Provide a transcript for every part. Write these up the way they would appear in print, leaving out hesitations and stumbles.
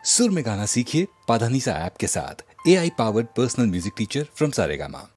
सुर में गाना सीखिए पाधानीसा ऐप के साथ। AI powered personal music teacher from Saregama.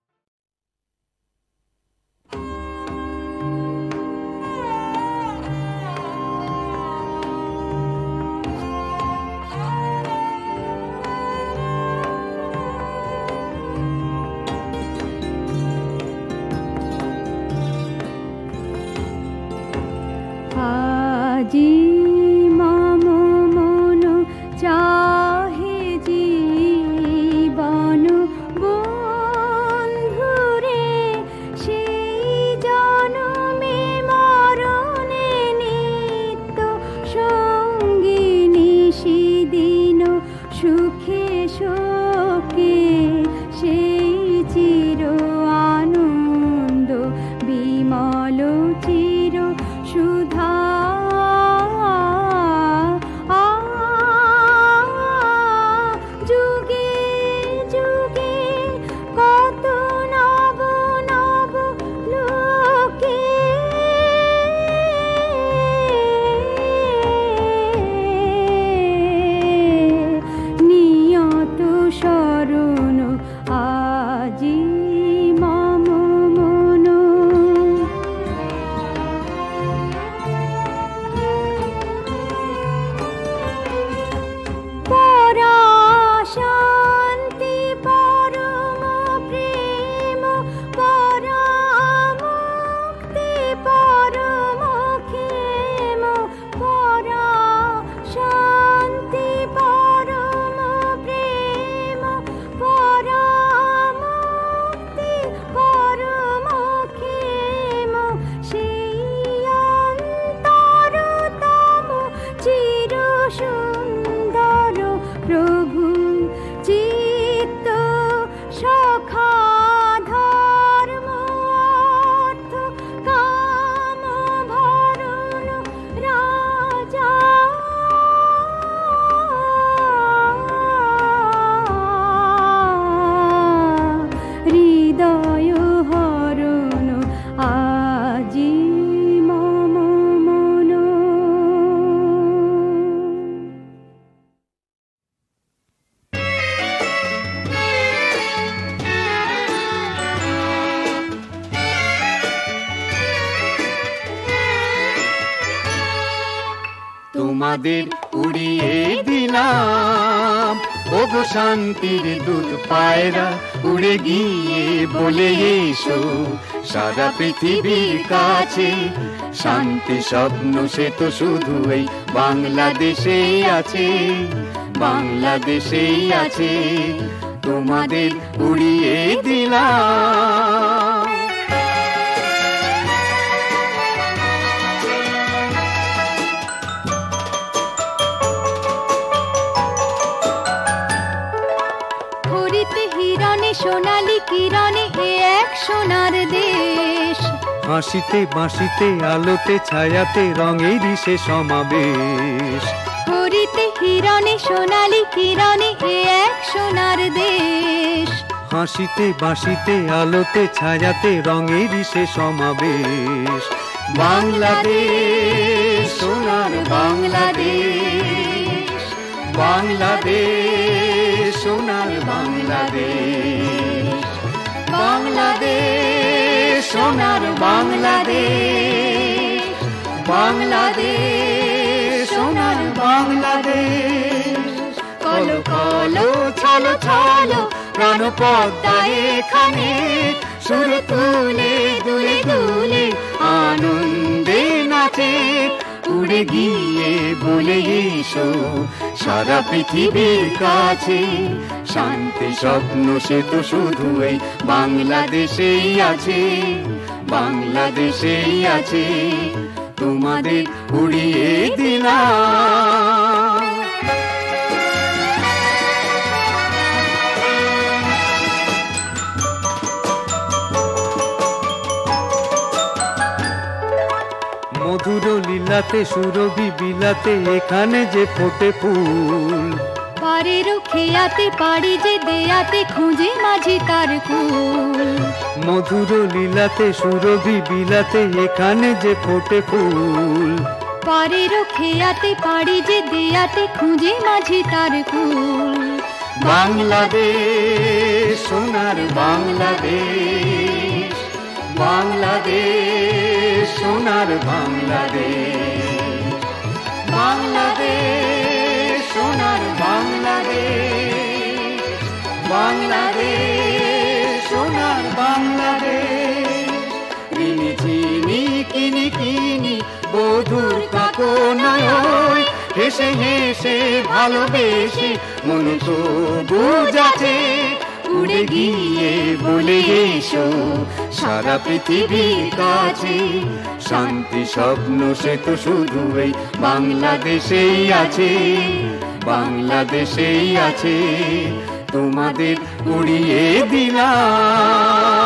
তোমাদের উড়িয়ে দিলাম ওগো শান্তির দূত পায়রা, উড়ে গিয়ে বলে এসো সারা পৃথিবীর কাছে, শান্তি স্বপ্ন সে তো শুধু এই বাংলাদেশেই আছে, বাংলাদেশেই আছে। তোমাদের উড়িয়ে দিলাম। সোনালী কিরণে এ এক সোনার দেশ, হাসিতে বাঁশিতে আলোতে ছায়াতে রঙেরই সে সমাবেশ। হরিতে হিরণে সোনালী কিরণে এ এক সোনার দেশ, হাসিতে বাঁশিতে আলোতে ছায়াতে রঙেরই সে সমাবেশ। বাংলাদেশ সোনার বাংলাদেশ, বাংলাদেশ সোনার বাংলাদেশ, বাংলাদেশ সোনার বাংলাদেশ, বাংলাদেশ সোনার বাংলাদেশ। কলো কলো ছলো ছলো প্রাণ পদ্মা এখানে, সুর তুলে দুলে দুলে আনন্দে নাচে, উড়ে গিয়ে বলে এসো সারা পৃথিবীর কাছে, শান্তি স্বপ্ন সে তো শুধু এই বাংলাদেশেই আছে, বাংলাদেশেই আছে। তোমাদের উড়িয়ে দিলাম। মধুর লীলাতে সুরভি বিলাতে এখানে যে ফোটে ফুল, পারের খেয়াতে পারি যে দেয়াতে খুঁজে মাঝি তার কুল। মধুর লীলাতে সুরভি বিলাতে এখানে যে ফোটে ফুল, পারেরও খেয়াতে পারি যে দেয়াতে খুঁজে মাঝে তার কুল। বাংলাদেশ সোনার বাংলাদেশ, বাংলাদেশ সোনার বাংলাদেশ, বাংলাদেশ সোনার বাংলাদেশ, বাংলাদেশ সোনার বাংলাদেশ। ঋণী চিনি কিনি কিনি বধুর কাকনায়, হেসে হেসে ভালোবেসে মন তো বুঝাছে, উড়ে গিয়ে বলে এসো সারা পৃথিবীর কাছে, শান্তি স্বপ্ন সে তো শুধু এই বাংলাদেশেই আছে, বাংলাদেশেই আছে। তোমাদের উড়িয়ে দিলাম।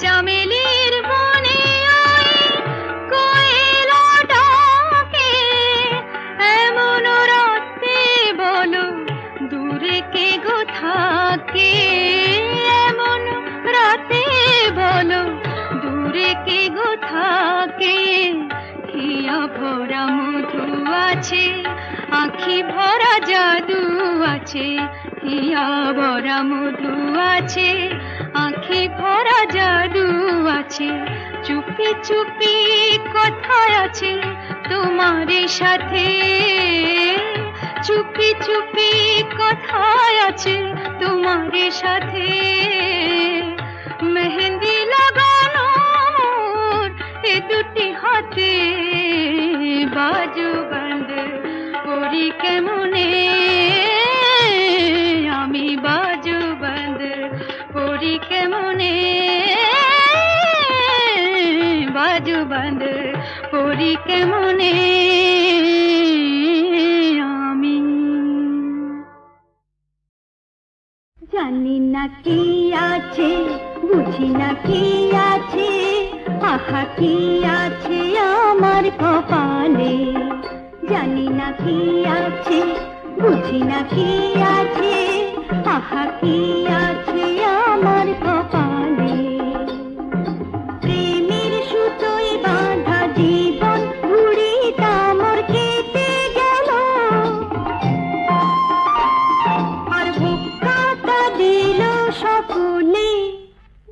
চামেলির বনে কোয়েলা ডাকে, এমন রাতে বলো দূরে কে গো থাকে, এমন রাতে বলো দূরে কে গো থাকে। হিয়া ভরা মধু আছে, আখি ভরা জাদু আছে, হিয়া ভরা মধু আছে, আখি ভরা জাদু আছে। চুপি চুপি কথা আছে তোমার সাথে, চুপি চুপি কথা আছে তোমার সাথে। মেহেন্দি লাগানো এ দুটি হাতে, বাজু বন্ধ করি কেমনে আমি, বাজু বন্ধ করি কেমনে, বাজু বন্ধ করি কেমনে আমি। জানি না কি আছে, বুঝি না কি আছে, আহা কি আছে আমার কপালে। জানি না কি আছে, বুঝি না কি আছে, আহা কি আছে আমার কপালে। প্রেমের সুতোয় বাঁধা জীবন ঘুড়িটা মোর কেটে গেল, আর বুকটা দিল সকলে।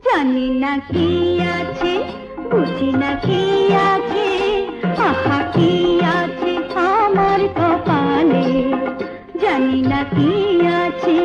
জানি না কি আছে, বুঝি না কি আছে, আহা কি আছে আমার কপালে। জানি না কি আছে।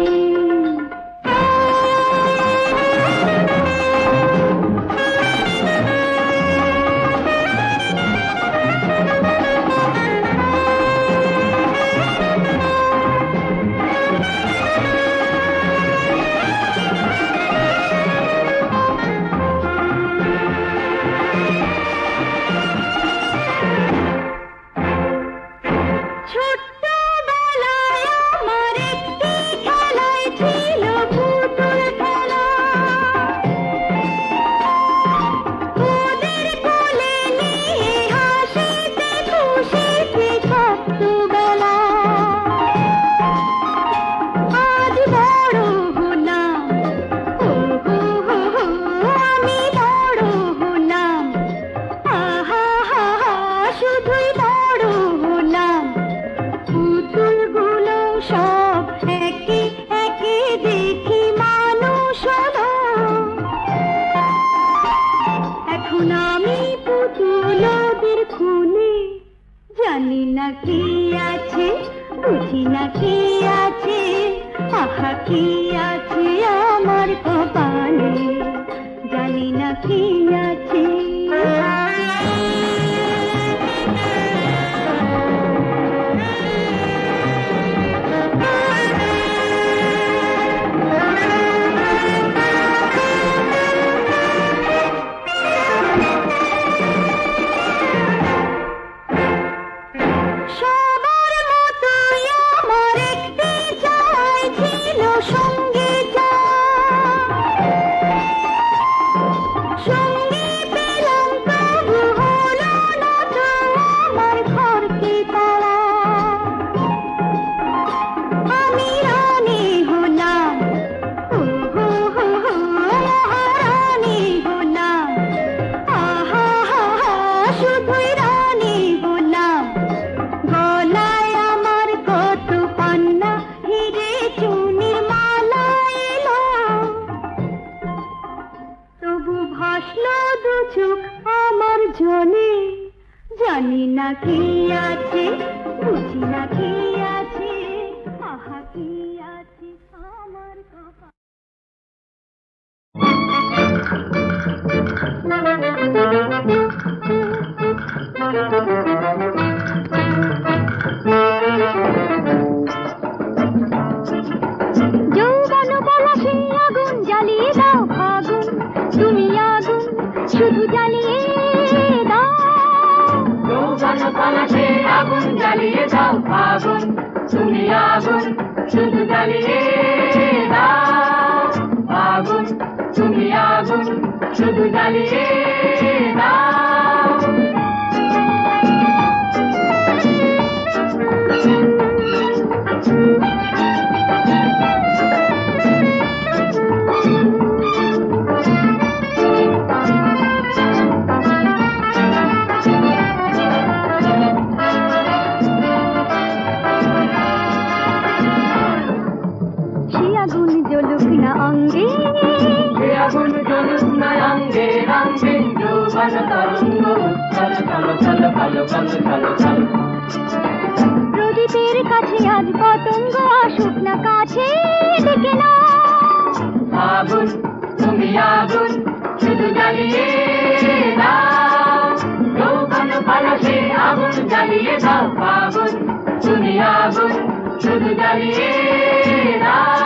জানি না কি আছে, বুঝি না কি আছে, আহা কি আছে আমার কপালে, জানি না কি আছে। জানি না কি আছে, বুঝি না কি আছে, আহা কি আছে আমার কপালে। যৌবন পলাশে আগুন জ্বালিয়ে দাও ফাগুন, তুমি আগুন শুধু জ্বালিয়ে দাও। যৌবন পলাশে আগুন জ্বালিয়ে দাও ফাগুন, তুমি আগুন শুধু জ্বালিয়ে দাও। ফাগুন তুমি আগুন শুধু জ্বালিয়ে দাও। অঙ্গে, সে আগুন জ্বলুক না অঙ্গে অঙ্গে, যৌবন তরঙ্গ উচ্ছল চলো চলো ভালো ভালো চলো চলো। প্রদীপের কাছে আজ পতঙ্গ আসুক না কাছে, ডেকে না। আগুন তুমি আগুন শুধু জ্বালিয়ে দাও। যৌবন পলাশে আগুন জ্বালিয়ে দাও ফাগুন, তুমি আগুন শুধু জ্বালিয়ে দাও।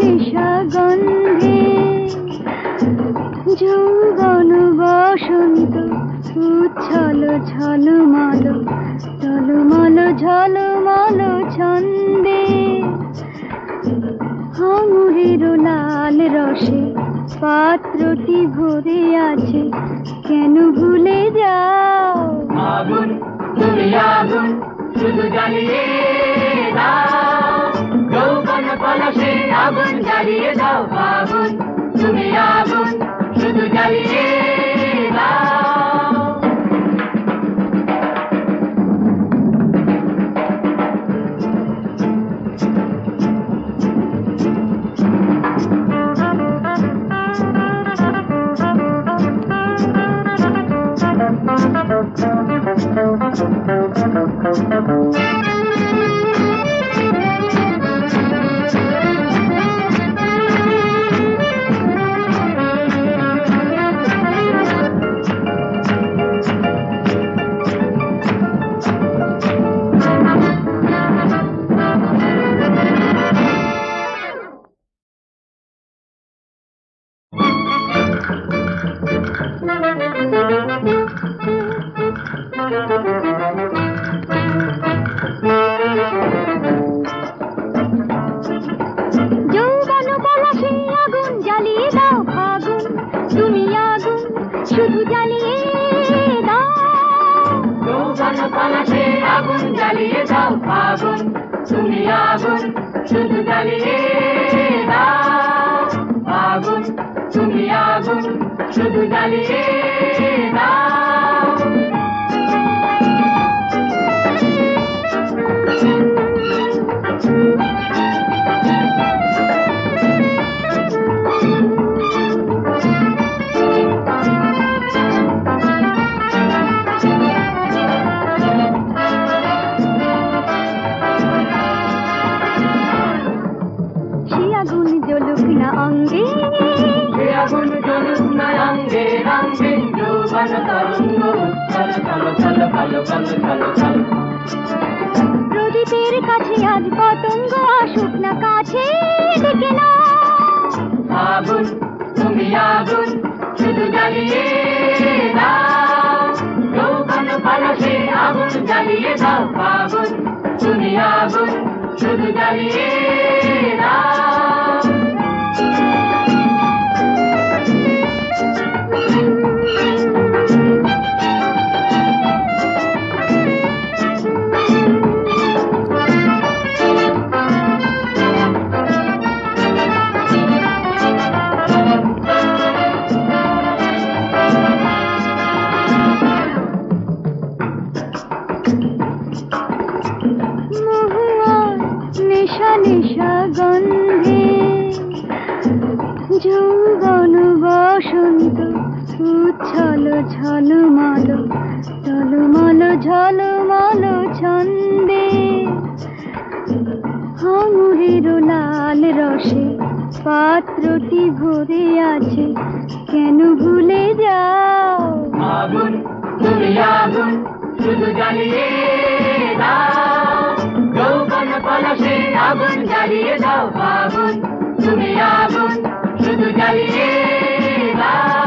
নিশা গন্ধে যৌবন বসন্ত উচ্ছল ঝলমল টলমল ঝলমল ছন্দে, আঙুরের লাল রসে পাত্রটি ভরে আছে, কেন ভুলে যাও। আগুন তুমি আগুন শুধু জ্বালিয়ে দাও। যৌবন পলাশে আগুন জ্বালিয়ে দাও ফাগুন, তুমি আগুন শুধু জ্বালিয়ে দাও। শুধু জ্বালিয়ে দাও আগুন তুমি আগুন শুধু জ্বালিয়ে দাও আগুন জ্বলুক না অঙ্গে সে আগুন জ্বলুক না অঙ্গে রঙে যৌবন তরঙ্গ উচ্ছল চল চল ভালো ভালো চল চল প্রদীপের কাছে আজ পতঙ্গ আসুক না কাছে ডেকে না আগুন তুমি আগুন শুধু জ্বালিয়ে দাও যৌবন পলাশে আগুন জ্বালিয়ে দাও আগুন তুমি আগুন শুধু জ্বালিয়ে দাও নেশা নেশা গন্ধে যৌবন বসন্ত উচ্ছল ঝলমল টলমল ঝলমল ছন্দে আঙুরের লাল রসে পাত্রটি ভরে আছে কেন ভুলে যাও আগুন তুমি আগুন শুধু জ্বালিয়ে দাও যৌবন পলাশে আগুন জ্বালিয়ে দাও আগুন তুমি আগুন শুধু জ্বালিয়ে দাও